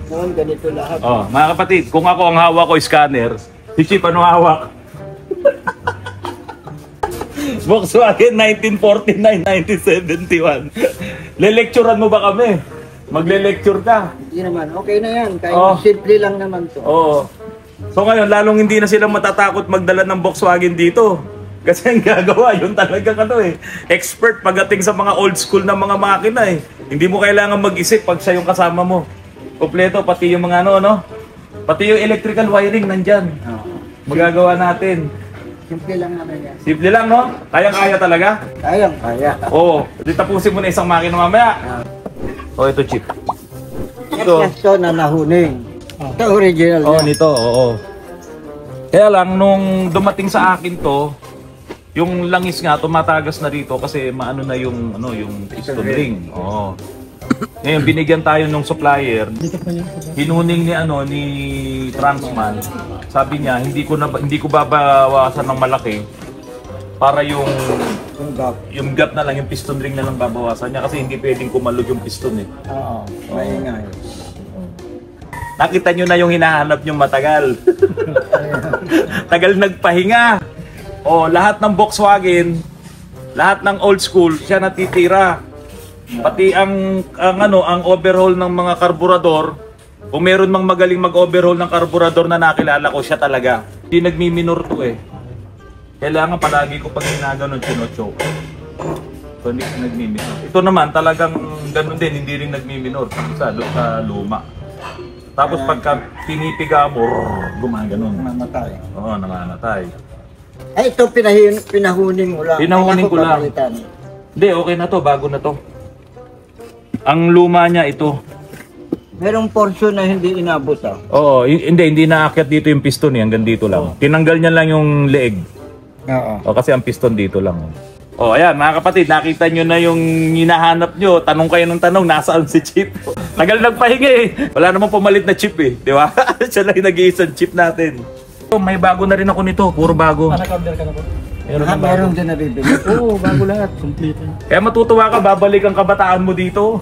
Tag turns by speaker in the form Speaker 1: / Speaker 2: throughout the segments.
Speaker 1: Noon, ganito lahat.
Speaker 2: Oh, mga kapatid, kung ako ang hawak ko scanner, si Chip ano hawak? Volkswagen 1949-1971. Lelecturean mo ba kami? Magle-lecture ka?
Speaker 1: Hindi naman, okay na yan. Kahit simple lang naman to.
Speaker 2: Oo. So ngayon, lalong hindi na sila matatakot magdala ng Volkswagen dito. Kasi ang gagawa, yun talaga expert pagdating sa mga old school na mga makina eh. Hindi mo kailangan mag-isip pag siya yung kasama mo. Kompleto, pati yung mga pati yung electrical wiring nandyan. Magagawa natin.
Speaker 1: Simple lang naman yan.
Speaker 2: Simple lang, no? Kayang-kaya talaga?
Speaker 1: Kaya.
Speaker 2: Oo. Di tapusin mo na isang makina mamaya. Ito Chip.
Speaker 1: Ito na nahuning. Ito original
Speaker 2: niya. Nito, oo. Kaya lang, nung dumating sa akin to, yung langis nga, tumatagas na rito kasi maano na yung piston ring. Oo. Ngayon, binigyan tayo ng supplier. Hinuning ni Transman. Sabi niya, hindi ko babawasan ng malaki para yung gap na lang, yung piston ring na lang babawasan niya kasi hindi pwedeng kumalog yung piston eh.
Speaker 1: Oo, maingay.
Speaker 2: Nakita nyo na yung hinahanap nyo matagal. Tagal nagpahinga. Lahat ng Volkswagen, lahat ng old school, siya natitira. Pati ang overhaul ng mga karburador, kung meron mang magaling mag-overhaul ng karburador na nakilala ko, siya talaga. Hindi nagmi-minor to eh. Kailangan palagi ko pag ginaganon chino-choke. So hindi nagmi-minor. Ito naman talagang ganun din, hindi rin nagmi-minor sa luma. Tapos pagka pinipiga mo, gumaganon.
Speaker 1: Mamatay.
Speaker 2: Oo, namamatay.
Speaker 1: Ay, ito pinahuning mo lang.
Speaker 2: Pinahuning ko lang. Hindi, okay na to, bago na to. Ang luma niya ito.
Speaker 1: Merong portion na hindi inabot
Speaker 2: Oo, hindi naakyat dito yung piston eh, hanggang dito lang. Tinanggal niya lang yung leeg.
Speaker 1: Oo.
Speaker 2: Kasi ang piston dito lang. Ayan, mga kapatid, nakita nyo na yung hinahanap nyo. Tanong kayo ng tanong, nasaan si Chip? Tagal nagpahinga eh. Wala namang pumalit na chip eh, di ba? Siya lang yung nag-iisang chip natin. May bago na rin ako nito, puro bago.
Speaker 1: Naka-order ka na po? Meron din nabibili.
Speaker 2: Oo, bago lahat. Complete. Kaya matutuwa ka, babalik ang kabataan mo dito.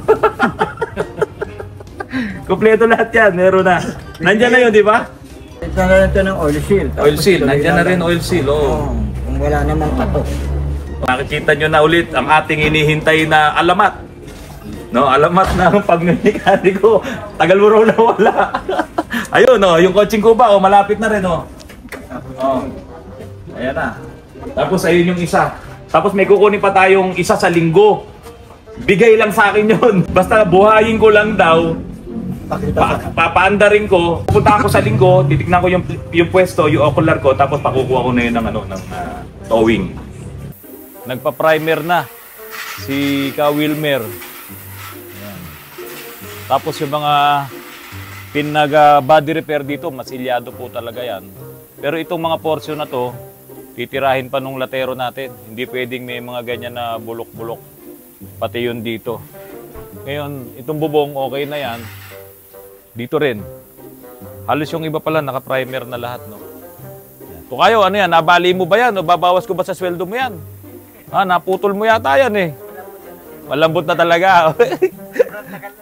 Speaker 2: Kompleto lahat yan, meron na. Nandyan na yun, di ba?
Speaker 1: Ito na rin ito ng oil seal.
Speaker 2: Oil seal, nandyan na rin oil seal.
Speaker 1: Kung wala namang katok.
Speaker 2: Makikita nyo na ulit ang ating hinihintay na alamat. Alamat na pagmekaniko. Tagal mo raw na wala. Ayun, yung coaching ko ba, malapit na rin. Ayan na. Tapos ayun yung isa. Tapos may kukunin pa tayong isa sa linggo. Bigay lang sa akin yun. Basta buhayin ko lang daw. Papaandarin ko. Pupunta ako sa linggo, titignan ko yung pwesto, yung ocular ko, tapos pakukuha ko na yun ng towing. Nagpa-primer na si Ka Wilmer. Ayan. Tapos yung mga pinag-body repair dito, masilyado po talaga yan. Pero itong mga portion na to, titirahin pa nung latero natin. Hindi pwedeng may mga ganyan na bulok-bulok. Pati yun dito. Ngayon, itong bubong, okay na yan. Dito rin. Halos yung iba pala, naka-primer na lahat, no? Kung kayo, ano yan, nabali mo ba yan? O babawas ko ba sa sweldo mo yan? Naputol mo yata yan eh. Malambot na talaga.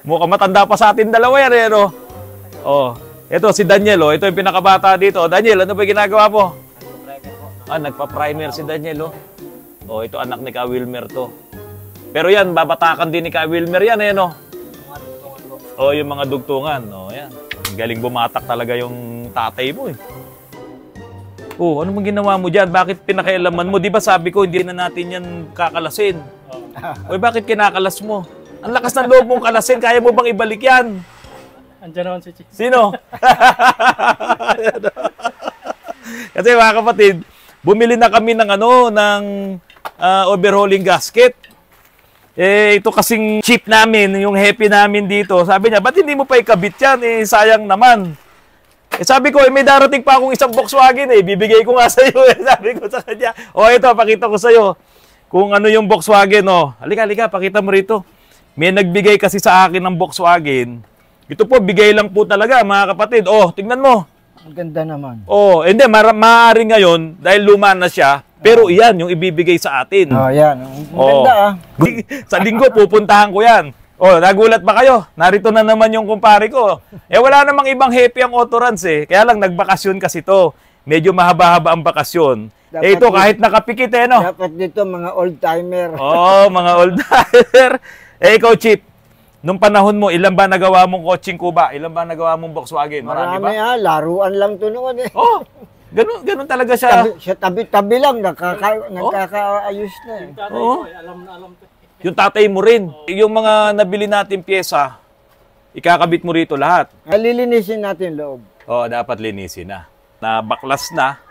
Speaker 2: Mukhang matanda pa sa atin dalawa yan eh, no? Ito si Daniel, ito yung pinakabata dito. Daniel, ano ba ginagawa mo? Nagpa-primer si Daniel, ito anak ni Ka Wilmer to. Pero yan, babatakan din ni Ka Wilmer yan eh, no? Yung mga dugtungan, yan. Galing bumatak talaga yung tatay mo eh. Ano mong ginawa mo dyan? Bakit pinakailaman mo? Di ba sabi ko, hindi na natin yan kakalasin. Bakit kinakalas mo? Ang lakas ng loob mong kalasin, kaya mo bang ibalik yan?
Speaker 3: Andiyan naman si Chip.
Speaker 2: Sino? Kasi mga kapatid, bumili na kami ng overhauling gasket. Ito kasing chip namin, yung happy namin dito. Sabi niya, ba't hindi mo pa ikabit yan? Sayang naman. Sabi ko, may darating pa akong isang Volkswagen bibigay ko nga sa iyo Sabi ko sa kanya, ito, pakita ko sa iyo kung ano yung Volkswagen, Halika, pakita mo rito. May nagbigay kasi sa akin ng Volkswagen. Ito po, bigay lang po talaga, mga kapatid. Tingnan mo.
Speaker 1: Ang ganda naman.
Speaker 2: Hindi, maaari ngayon, dahil luma na siya, pero iyan, yung ibibigay sa atin.
Speaker 1: Yan. Ang ganda
Speaker 2: Sa linggo, pupuntahan ko yan. Oh, nagulat ba kayo? Narito na naman yung kumpare ko. Eh, wala namang ibang happy ang Autorans eh. Kaya lang, nagbakasyon kasi to. Medyo mahaba-haba ang bakasyon.
Speaker 1: Dapat
Speaker 2: Eh, ito, kahit nakapikit eh, no?
Speaker 1: Dapat dito mga old-timer.
Speaker 2: Oo, mga old-timer. Eh, ikaw, Chip, nung panahon mo, ilan ba nagawa mong kotseng Kuba? Ilan ba nagawa mong Volkswagen? Marami ba?
Speaker 1: Marami laruan lang to noon eh.
Speaker 2: Oh, ganun talaga siya.
Speaker 1: Sa tabi-tabi lang, nagkakaayos na eh.
Speaker 3: Tatay
Speaker 2: Oo.
Speaker 3: ko, alam na alam ko.
Speaker 2: Yung tatay mo rin. Yung mga nabili natin pyesa, ikakabit mo rito lahat.
Speaker 1: Lilinisin natin loob.
Speaker 2: Oo, dapat linisin na. Nabaklas na.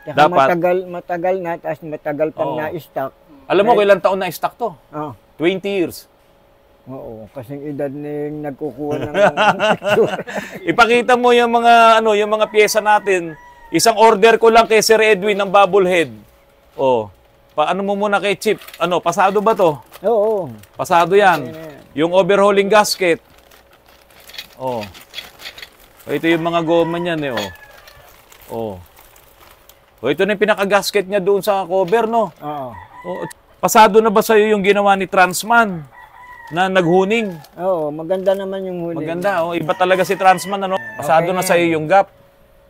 Speaker 1: Saka
Speaker 2: Dapat.
Speaker 1: matagal na, tapos matagal pang
Speaker 2: Oo.
Speaker 1: na-stock.
Speaker 2: Alam mo, kailang taon na stock to?
Speaker 1: Oh,
Speaker 2: 20 years.
Speaker 1: oo, kasing edad ni nagkukuha ng picture.
Speaker 2: Ipakita mo yung mga yung mga pyesa natin. Isang order ko lang kay Sir Edwin ng bubble head. Oh. Paano mo muna kay Chip? Pasado ba to?
Speaker 1: Oo.
Speaker 2: Pasado yan. Yung overhauling gasket. Oh. Ito yung mga goma niyan eh, oh. Oh. Oh, ito na yung pinaka-gasket niya doon sa cover, no?
Speaker 1: Oo.
Speaker 2: Oh, pasado na ba sa'yo yung ginawa ni Transman na naghuning?
Speaker 1: Oo, maganda naman yung huli.
Speaker 2: Maganda, oh. Iba talaga si Transman, ano? Pasado
Speaker 1: Okay
Speaker 2: na
Speaker 1: na
Speaker 2: sa'yo yung gap.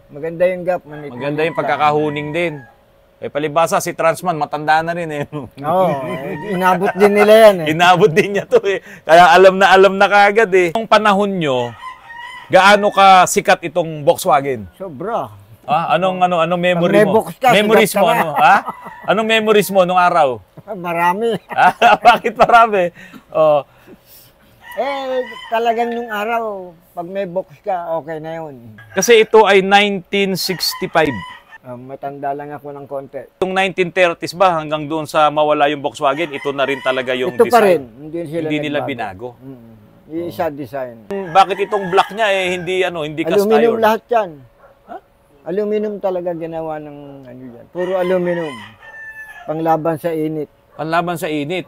Speaker 1: Maganda yung gap.
Speaker 2: Maganda yung pagkakahuning din. Eh, palibasa, si Transman, matanda na rin eh.
Speaker 1: Oo, inabot din nila yan eh.
Speaker 2: Inabot din niya to eh. Kaya alam na kagad eh. Nung panahon nyo, gaano ka sikat itong Volkswagen?
Speaker 1: Sobra.
Speaker 2: Anong memory
Speaker 1: Pag may
Speaker 2: mo?
Speaker 1: box ka,
Speaker 2: Memories
Speaker 1: sikat
Speaker 2: mo,
Speaker 1: ka na.
Speaker 2: ano? Ha? Anong memories mo nung araw?
Speaker 1: Marami.
Speaker 2: Bakit marami? Oh,
Speaker 1: Talagang nung araw, pag may box ka, okay na yun.
Speaker 2: kasi ito ay 1965.
Speaker 1: Matanda lang ako ng konti.
Speaker 2: Yung 1930s ba hanggang doon sa mawala yung Volkswagen, ito na rin talaga yung
Speaker 1: Ito pa rin.
Speaker 2: design.
Speaker 1: Hindi
Speaker 2: Nila
Speaker 1: nagbago.
Speaker 2: binago.
Speaker 1: Yung isa design.
Speaker 2: Bakit itong black niya eh hindi cast
Speaker 1: Aluminum
Speaker 2: iron?
Speaker 1: lahat yan. Aluminum talaga ginawa ng yan. Puro aluminum. Panglaban sa init.
Speaker 2: Panlaban sa init.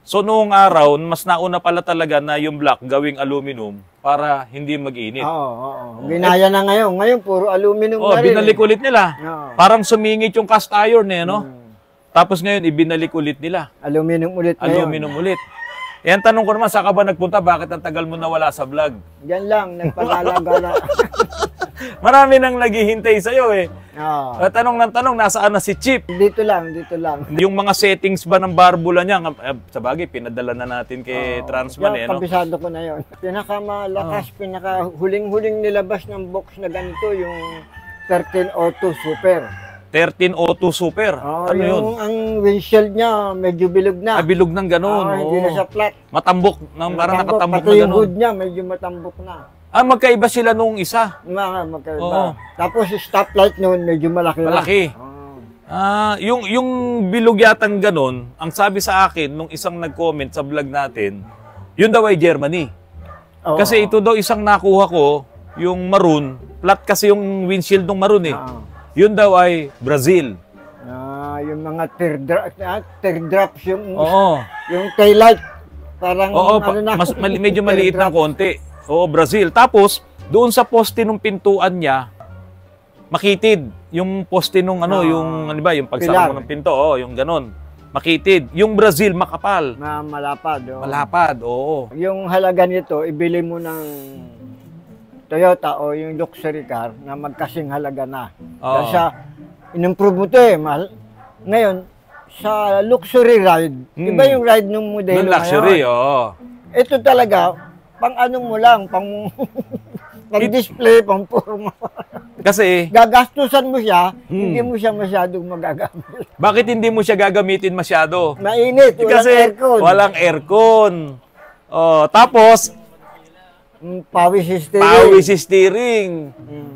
Speaker 2: So noong araw, mas nauna pala talaga na yung black gawing aluminum para hindi mag-init.
Speaker 1: Oo. Ginaya na ngayon. Ngayon, puro aluminum
Speaker 2: Oh,
Speaker 1: na rin.
Speaker 2: binalik ulit nila.
Speaker 1: Oo.
Speaker 2: Parang sumingit yung cast iron eh, no? Tapos ngayon, ibinalik ulit nila.
Speaker 1: Aluminum ulit ngayon.
Speaker 2: Aluminum ulit. Eh, ang tanong ko naman, saan ka ba nagpunta? Bakit ang tagal mo nawala sa vlog?
Speaker 1: Yan lang, nagpagala-gala.
Speaker 2: Marami nang naghihintay sa'yo eh.
Speaker 1: Oo.
Speaker 2: Tanong ng tanong, nasaan na si Chip?
Speaker 1: Dito lang.
Speaker 2: Yung mga settings ba ng barbula niya, sa bagay, pinadala na natin kay Transman eh, no?
Speaker 1: Kabisado ko na yon. Pinakamalakas, pinaka-huling-huling nilabas ng box na ganito, yung 1302 Super.
Speaker 2: 1302 Super. Ano yun?
Speaker 1: Ang windshield niya, medyo bilog na.
Speaker 2: Bilog ng ganun.
Speaker 1: Hindi na siya flat.
Speaker 2: Matambok. Parang nakatambok
Speaker 1: Pati
Speaker 2: na
Speaker 1: yung
Speaker 2: ganun.
Speaker 1: hood niya, medyo matambok na.
Speaker 2: Magkaiba sila nung isa.
Speaker 1: Magkaiba.
Speaker 2: Oo.
Speaker 1: Tapos yung stoplight noon, medyo malaki na.
Speaker 2: Malaki. Yung bilog yatang ganun, ang sabi sa akin, nung isang nag-comment sa vlog natin, yun daw ay Germany.
Speaker 1: Oo.
Speaker 2: Kasi ito daw isang nakuha ko, yung maroon, flat kasi yung windshield ng maroon eh. Yun daw ay Brazil.
Speaker 1: Yung mga teardrops, yung taillight. Parang
Speaker 2: Medyo maliit ng konti. Oo, Brazil. Tapos, doon sa poste ng pintuan niya, makitid. Yung poste nung yung pagsama mo ng pinto, yung ganon. Makitid. Yung Brazil, makapal.
Speaker 1: Malapad.
Speaker 2: Malapad, oo.
Speaker 1: Yung halaga nito, ibili mo ng Toyota o yung luxury car na magkasing halaga na. Dahil sa in-improve mo ito eh. Ngayon, sa luxury ride, iba yung ride ng modelo
Speaker 2: Yung luxury,
Speaker 1: ngayon.
Speaker 2: oo.
Speaker 1: Ito talaga, pang ano mo lang, pang display, pang forma.
Speaker 2: Kasi,
Speaker 1: Gagastusan mo siya, hindi mo siya masyadong magagamit.
Speaker 2: bakit hindi mo siya gagamitin masyado?
Speaker 1: Mainit, walang
Speaker 2: Kasi
Speaker 1: aircon.
Speaker 2: walang aircon. Tapos,
Speaker 1: Power steering.
Speaker 2: power steering.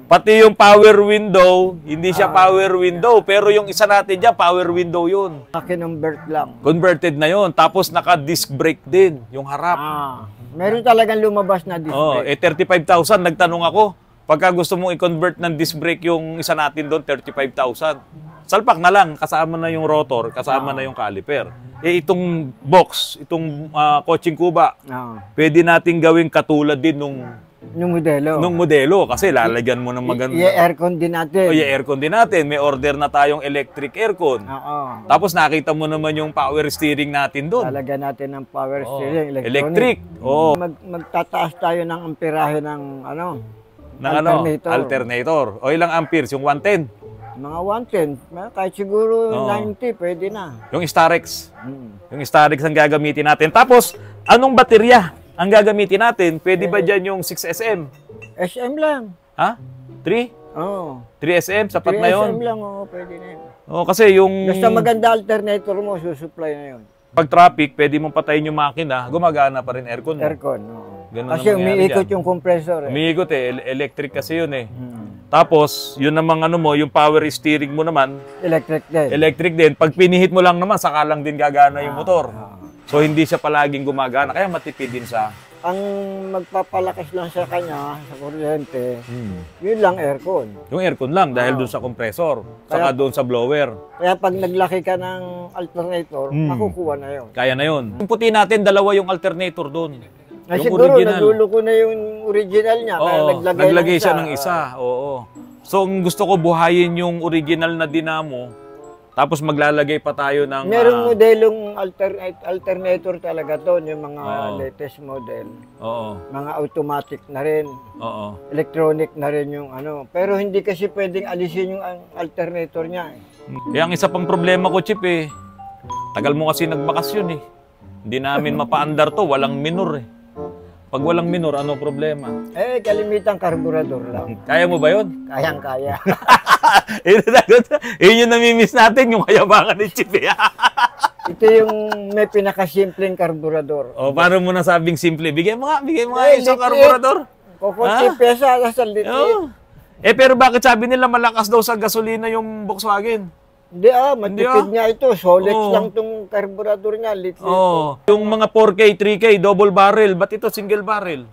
Speaker 2: Pati yung power window, hindi siya power window. Pero yung isa natin dyan, power window yun.
Speaker 1: Akin ng berth lang.
Speaker 2: Converted na yun. Tapos naka-disc brake din, yung harap.
Speaker 1: Meron talagang lumabas na disc brake.
Speaker 2: 35,000. Nagtanong ako, pagka gusto mong i-convert ng disc brake yung isa natin doon, 35,000. Salpak na lang, kasama na yung rotor, kasama na yung caliper. Itong box, itong kotseng Kuba, pwede nating gawing katulad din nung
Speaker 1: Yung modelo.
Speaker 2: Nung modelo. Kasi lalagyan mo ng maganda.
Speaker 1: I-aircon din natin.
Speaker 2: O, i-aircon din natin. May order na tayong electric aircon.
Speaker 1: Oo.
Speaker 2: Tapos nakita mo naman yung power steering natin doon.
Speaker 1: Lalagyan natin ng power steering,
Speaker 2: Electric. Oo.
Speaker 1: Magtataas tayo ng amperahe ng
Speaker 2: Alternator. O ilang amperes? Yung 110?
Speaker 1: Mga 110. Kahit siguro 90, pwede na.
Speaker 2: Yung Starex. Yung Starex ang gagamitin natin. Tapos, anong baterya ang gagamitin natin? Pwede ba dyan yung 6SM?
Speaker 1: SM lang.
Speaker 2: Ha? 3?
Speaker 1: Oo.
Speaker 2: 3SM? Sapat na yun?
Speaker 1: SM lang, oo, pwede na yun.
Speaker 2: Kasi yung...
Speaker 1: Basta maganda alternator mo, susupply na yun.
Speaker 2: Pag traffic, pwede mong patayin yung makina, gumagana pa rin aircon mo.
Speaker 1: Aircon, oo.
Speaker 2: Ganun
Speaker 1: Kasi
Speaker 2: ang mangyari
Speaker 1: umiikot
Speaker 2: dyan.
Speaker 1: yung compressor.
Speaker 2: Umiikot electric kasi yun eh. Tapos, yun namang yung power steering mo naman,
Speaker 1: Electric din.
Speaker 2: electric din. Pag pinihit mo lang naman, saka lang din gagana yung motor. So, hindi siya palaging gumagana. Kaya matipid din sa...
Speaker 1: Ang magpapalakas lang sa kanya, sa kuryente, yun lang aircon.
Speaker 2: Yung aircon lang dahil doon sa compressor, saka doon sa blower.
Speaker 1: Kaya pag naglaki ka ng alternator, makukuha na yun.
Speaker 2: Kaya na yun. Yung puti natin, dalawa yung alternator doon.
Speaker 1: Ay,
Speaker 2: Yung
Speaker 1: siguro,
Speaker 2: original.
Speaker 1: naluloko na yung original niya. Kaya
Speaker 2: Oo,
Speaker 1: naglagay
Speaker 2: naglagay siya
Speaker 1: isa.
Speaker 2: ng isa. Oo. So, ang gusto ko buhayin yung original na dinamo, tapos maglalagay pa tayo ng...
Speaker 1: Merong modelong alternator talaga to, yung mga latest model.
Speaker 2: Oo.
Speaker 1: Mga automatic na rin,
Speaker 2: Oo.
Speaker 1: electronic na rin yung ano. Pero hindi kasi pwedeng alisin yung alternator niya.
Speaker 2: Kaya ang isa pang problema ko, Chip, tagal mo kasi nagbakasyon eh. Hindi namin mapaandar to, walang minor eh. Pag walang minor, ano problema?
Speaker 1: Kalimitang karburador lang.
Speaker 2: Kaya mo ba yun?
Speaker 1: Kayang-kaya.
Speaker 2: Yun yung namimiss natin, yung kayabangan ni Chip eh.
Speaker 1: Ito yung may pinakasimpleng karburador.
Speaker 2: Paano mo nasabing simple? Bigay mo nga isang
Speaker 1: liit.
Speaker 2: karburador.
Speaker 1: Kukunti pesa sa liit.
Speaker 2: Pero bakit sabi nila malakas daw sa gasolina yung Volkswagen?
Speaker 1: Hindi matipid niya ito. Solex lang tong karburador niya.
Speaker 2: Yung mga 4K, 3K, double barrel, ba't ito single barrel?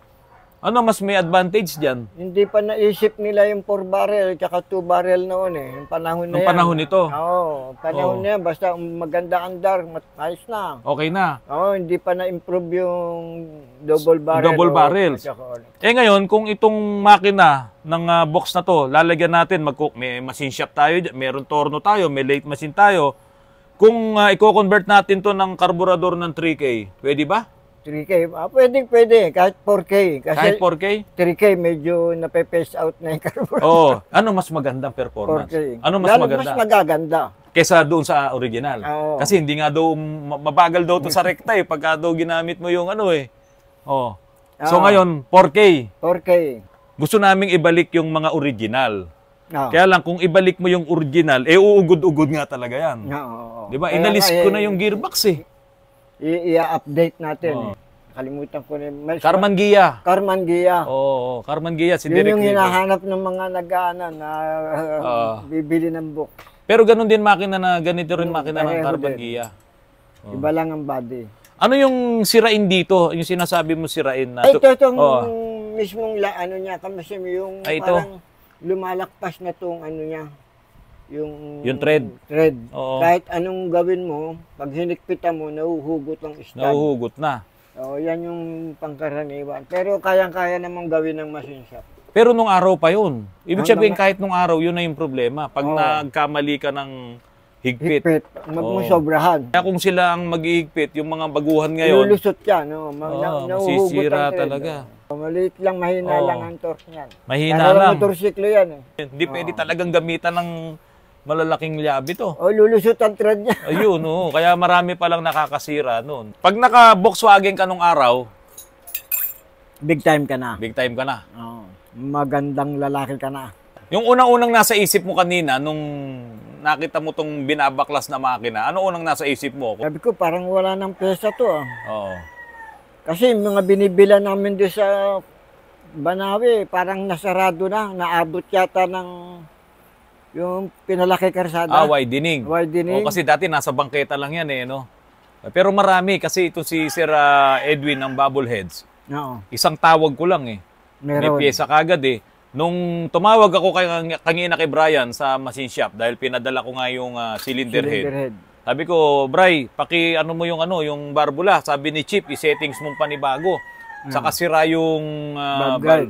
Speaker 2: Ano mas may advantage dyan?
Speaker 1: Hindi pa naisip nila yung 4 barrel tsaka 2 barrel noon eh. Yung panahon na
Speaker 2: Yung
Speaker 1: yan.
Speaker 2: panahon nito?
Speaker 1: Oo, panahon na yan. Basta maganda andar, ayos na.
Speaker 2: Okay na.
Speaker 1: Oo, hindi pa na-improve yung double barrel.
Speaker 2: Double barrels. Ngayon, kung itong makina ng box na to, lalagyan natin, may machine shop tayo, meron torno tayo, may late machine tayo. Kung i-convert natin to ng karburador ng 3K, pwede ba?
Speaker 1: 3K, pwede. Kahit 4K. Kasi
Speaker 2: Kahit 4K?
Speaker 1: 3K, medyo nape-phase out na yung karburador.
Speaker 2: Oo. Ano mas magandang performance?
Speaker 1: 4K.
Speaker 2: Ano mas maganda?
Speaker 1: Mas magaganda.
Speaker 2: Kesa doon sa original.
Speaker 1: Oo.
Speaker 2: Kasi hindi nga daw, mabagal daw to sa rekta pagka daw ginamit mo yung Oh. So ngayon, 4K.
Speaker 1: 4K.
Speaker 2: Gusto naming ibalik yung mga original.
Speaker 1: Oo.
Speaker 2: Kaya lang, kung ibalik mo yung original, uugod-ugod nga talaga yan.
Speaker 1: Oo.
Speaker 2: Di ba?
Speaker 1: Kaya
Speaker 2: Inalis
Speaker 1: nga,
Speaker 2: ko na yung gearbox
Speaker 1: i-update natin. Kalimutan ko na.
Speaker 2: Carman Gia.
Speaker 1: Carman Gia.
Speaker 2: Oo, Carman Gia. Si
Speaker 1: Yun
Speaker 2: Direk
Speaker 1: yung
Speaker 2: Rico.
Speaker 1: hinahanap ng mga na bibili ng book.
Speaker 2: Pero ganun din makina na, ganito rin makina ng
Speaker 1: pareho
Speaker 2: Carman
Speaker 1: din.
Speaker 2: Gia.
Speaker 1: Iba lang ang body.
Speaker 2: Ano yung sirain dito? Yung sinasabi mo sirain na...
Speaker 1: Itong mismong niya. Kasi yung
Speaker 2: Ay, ito.
Speaker 1: parang lumalakpas na tong niya. Yung
Speaker 2: thread. Oo.
Speaker 1: Kahit anong gawin mo, pag hinikpitan mo, nahuhugot ang stud.
Speaker 2: Nahuhugot na.
Speaker 1: Yan yung pangkaraniwan. Pero kayang-kaya namang gawin ng machine shop.
Speaker 2: Pero nung araw pa yun. Ibig sabihin kahit nung araw, yun na yung problema. Pag nagkamali ka ng higpit.
Speaker 1: Magmusobrahan.
Speaker 2: Kaya kung sila ang mag-ihigpit, yung mga baguhan ngayon,
Speaker 1: Lulusot ka, no? Nahuhugot
Speaker 2: masisira
Speaker 1: ang thread.
Speaker 2: talaga.
Speaker 1: Maliit lang, mahina lang ang torque niyan.
Speaker 2: Mahina lang.
Speaker 1: Motorsiklo yan eh.
Speaker 2: Hindi pwede talagang gamitan ng malalaking liabi to.
Speaker 1: Lulusot ang thread niya.
Speaker 2: Ayun, kaya marami palang nakakasira noon. Pag naka-Volkswagen ka nung araw,
Speaker 1: Big time ka na.
Speaker 2: big time ka na.
Speaker 1: Magandang lalaki ka na.
Speaker 2: Yung unang-unang nasa isip mo kanina, nung nakita mo tong binabaklas na makina, ano unang nasa isip mo?
Speaker 1: Sabi ko, parang wala ng pesa to
Speaker 2: Oo.
Speaker 1: Kasi mga binibila namin doon sa Banawe, parang nasarado na. Naabot yata ng yung pinalaki karsada.
Speaker 2: Widening.
Speaker 1: Widening.
Speaker 2: Kasi dati nasa bangketa lang yan no? Pero marami kasi ito si Sir Edwin ng Bubbleheads.
Speaker 1: Oo.
Speaker 2: Isang tawag ko lang May
Speaker 1: Meron.
Speaker 2: pyesa kagad Nung tumawag ako kanina kay Brian sa machine shop dahil pinadala ko nga yung cylinder head. Sabi ko, Bray, ano mo yung yung barbula. Sabi ni Chip, i-settings mong panibago. Saka sira yung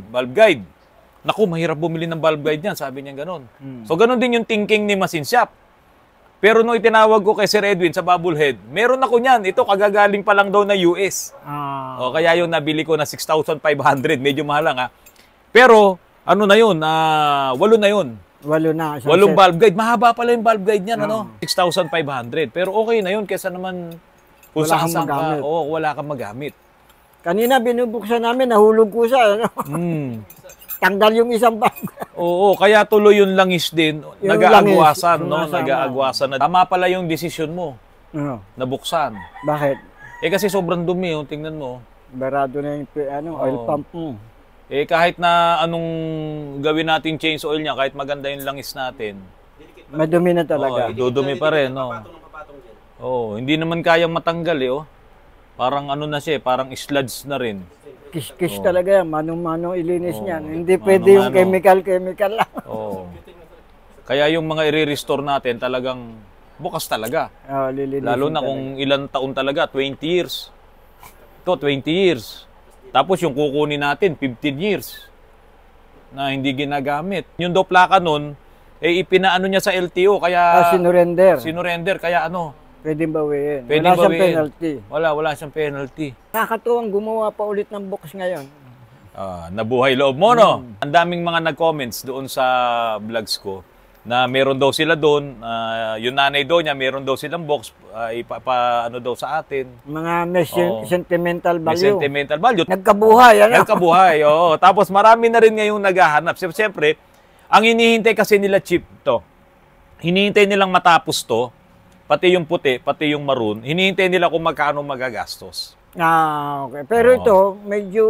Speaker 2: valve guide. Naku, mahirap bumili ng valve guide niyan, sabi niya gano'n. So gano'n din yung thinking ni Machine Shop. Pero nung itinawag ko kay Sir Edwin sa Bubblehead, meron ako niyan. Ito, kagagaling pa lang daw na US. O, kaya yung nabili ko na 6,500. Medyo mahal lang, ha. Pero, ano na yun? 8 na yun.
Speaker 1: 8 na.
Speaker 2: 8 valve guide. Mahaba pala yung valve guide niyan, ano? 6,500. Pero okay na yun, kesa naman kung
Speaker 1: Wala kang
Speaker 2: saan ka.
Speaker 1: magamit.
Speaker 2: Oo, wala kang magamit.
Speaker 1: Kanina binubuksan namin, nahulog ko sa, ano? Tanggal yung isang bag.
Speaker 2: Oo, kaya tuloy yung langis din.
Speaker 1: Yung
Speaker 2: Nag-aagwasan,
Speaker 1: langis,
Speaker 2: no?
Speaker 1: sumasama.
Speaker 2: Nag-aagwasan na. Tama pala yung desisyon mo,
Speaker 1: Ano?
Speaker 2: nabuksan.
Speaker 1: Bakit?
Speaker 2: Kasi sobrang dumi, oh. Tingnan mo.
Speaker 1: Barado na yung oil
Speaker 2: Oo.
Speaker 1: pump mo.
Speaker 2: Kahit na anong gawin natin change oil niya, kahit maganda yung langis natin,
Speaker 1: Madumi na talaga.
Speaker 2: dudumi pa rin, no? Oo, hindi naman kayang matanggal, oh. Parang ano na siya, parang sludge na rin.
Speaker 1: Kiss-kiss talaga yan. Manong-manong ilinis niyan. Hindi pwede yung chemical lang.
Speaker 2: Oo. Kaya yung mga i-restore natin talagang bukas talaga.
Speaker 1: Lilinisin
Speaker 2: Lalo na
Speaker 1: talaga.
Speaker 2: kung ilang taon talaga, 20 years. Ito, 20 years. Tapos yung kukunin natin, 15 years na hindi ginagamit. Yung daw plaka nun, ipinaano niya sa LTO, kaya sinurrender, kaya ano,
Speaker 1: Pwede bawiin.
Speaker 2: pwede
Speaker 1: Wala siyang
Speaker 2: bawiin.
Speaker 1: penalty.
Speaker 2: Wala siyang penalty.
Speaker 1: Nakakatuwang gumawa pa ulit ng box ngayon.
Speaker 2: Nabuhay loob mo, no? Ang daming mga nag-comments doon sa vlogs ko na meron daw sila doon, yung nanay daw niya, meron daw silang box, ano daw sa atin.
Speaker 1: Mga may sentimental
Speaker 2: May
Speaker 1: value.
Speaker 2: sentimental value.
Speaker 1: Nagkabuhay, ano?
Speaker 2: Nagkabuhay, oo. Tapos marami na rin ngayong naghahanap. Siyempre, ang hinihintay kasi nila chip to. Hinihintay nilang matapos to, pati yung puti, pati yung maroon. Hinihintay nila kung magkano magagastos.
Speaker 1: Okay. Pero ito, medyo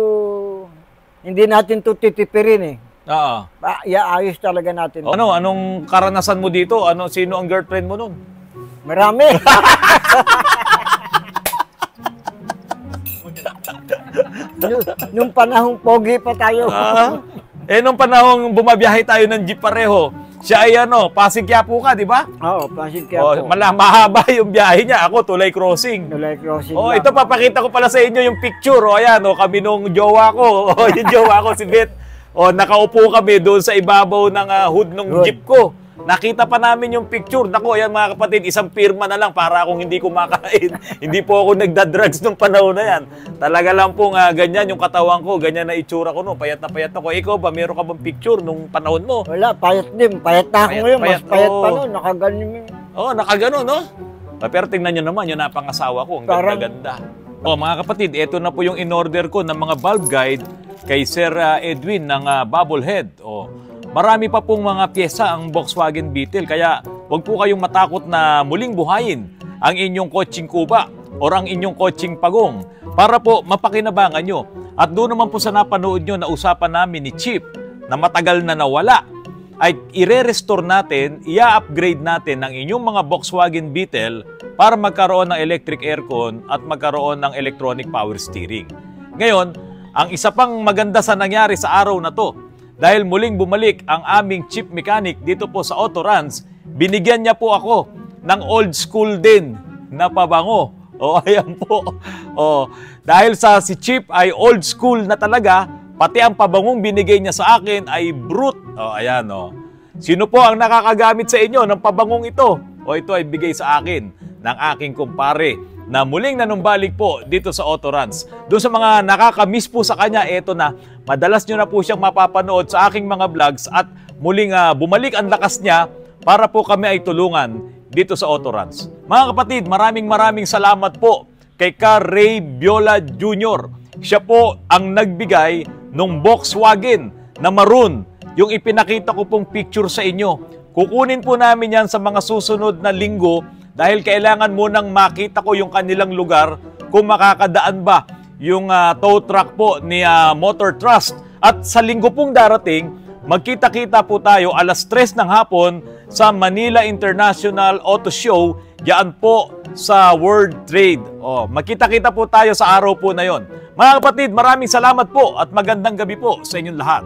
Speaker 1: hindi natin ito titipirin eh.
Speaker 2: Oo.
Speaker 1: Ayos talaga natin.
Speaker 2: Anong karanasan mo dito? Sino ang girlfriend mo nun?
Speaker 1: Marami. Nung panahong pogi pa tayo.
Speaker 2: Nung panahong bumabiyahe tayo ng jeep pareho, siya ay Pasig Quiapo ka, di ba?
Speaker 1: Oo, Pasig Quiapo.
Speaker 2: Mahaba yung biyahe niya. Ako, Tulay Crossing.
Speaker 1: Tulay Crossing.
Speaker 2: Ito, papakita ko pala sa inyo yung picture. Ayan, kami nung jowa ko. Yung jowa ko, si Beth. Nakaupo kami doon sa ibabaw ng hood ng jeep ko. Nakita pa namin yung picture. Naku, ayan mga kapatid, isang pirma na lang para akong hindi kumakain. Hindi po ako nagda-drugs nung panahon na yan. Talaga lang po ganyan yung katawan ko, ganyan na itsura ko no. Payat na payat ako. Ikaw ba, meron ka bang picture nung panahon mo?
Speaker 1: Wala, payat din. Payat na ako ngayon. Mas payat pa noon. Nakaganon.
Speaker 2: Nakaganon, no? Pero tingnan nyo naman, yung napangasawa ko. Ang ganda-ganda. Mga kapatid, ito na po yung in-order ko ng mga valve guide kay Sir Edwin ng Bubblehead. Marami pa pong mga pyesa ang Volkswagen Beetle, kaya huwag po kayong matakot na muling buhayin ang inyong kotseng kuba o ang inyong kotseng pagong para po mapakinabangan nyo. At doon naman po sa napanood nyo na usapan namin ni Chip na matagal na nawala, ay i-restore natin, i-upgrade natin ang inyong mga Volkswagen Beetle para magkaroon ng electric aircon at magkaroon ng electronic power steering. Ngayon, ang isa pang maganda sa nangyari sa araw na to, dahil muling bumalik ang aming chief mechanic dito po sa Autorans, binigyan niya po ako ng old school din na pabango. Ayan po. Dahil si Chief ay old school na talaga, pati ang pabangong binigay niya sa akin ay brute. Ayan. Sino po ang nakakagamit sa inyo ng pabangong ito? Ito ay bigay sa akin ng aking kumpare na muling nanumbalik po dito sa Autorans. Doon sa mga nakakamiss po sa kanya, eto na, madalas nyo na po siyang mapapanood sa aking mga vlogs at muling bumalik ang lakas niya para po kami ay tulungan dito sa Autorans. Mga kapatid, maraming salamat po kay Car Ray Viola Jr. Siya po ang nagbigay ng Volkswagen na maroon, yung ipinakita ko pong picture sa inyo. Kukunin po namin yan sa mga susunod na linggo dahil kailangan munang makita ko yung kanilang lugar kung makakadaan ba yung tow truck po ni Motor Trust. At sa linggo pong darating, magkita-kita po tayo 3:00 ng hapon sa Manila International Auto Show, diyan po sa World Trade. Magkita-kita po tayo sa araw po na yon. Mga kapatid, maraming salamat po at magandang gabi po sa inyong lahat.